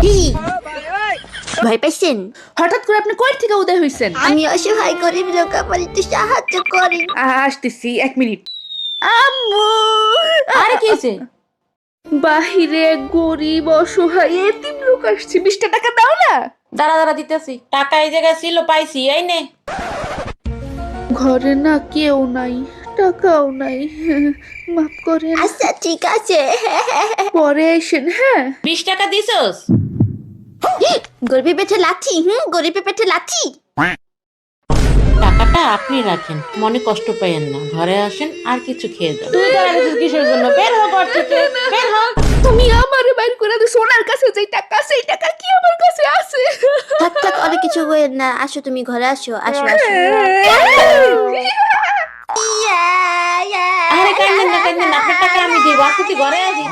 কি ভয় পাইছেন? হঠাৎ করে আপনি কই থেকে উদয় হইছেন? আমি অসহায় গরিব লোক, আমার একটু সাহায্য করেন। আসতেছি 1 মিনিট। আম্মু, আরে কি হয়েছে? বাহিরে গরিব অসহায় এতিম লোক আসছে, 20টা টাকা দাও না। দাঁড়া দাঁড়া দিতেছি। টাকা এই জায়গায় ছিল, পাইছি, এই নে। ঘরে না কেউ নাই, টাকাও নাই, মাফ করেন। আচ্ছা ঠিক আছে। পরে আসেন। হ্যাঁ 20 টাকা দিছস? গরিবের পেটে লাথি, গরিবের পেটে লাথি। টাকাটা আপনি রাখেন, মনে কষ্ট পাইয়েন না, ঘরে আসেন আর কিছু খেয়ে যান। তুই দাঁড়াইছিস কিসের জন্য? বের হ ঘর থেকে, বের হ। তুমি আমারে বাইর করে দিছো, সোনার কাছে যেই টাকা সেই টাকা কি আমার কাছে আছে? থাক থাক, অনেক কিছু করেন না, আসো তুমি ঘরে আসো, আসো আসো। আরে কান্দেন না, কান্দেন না, আপনার টাকা আমি দিব, আপনি ঘরে আসি।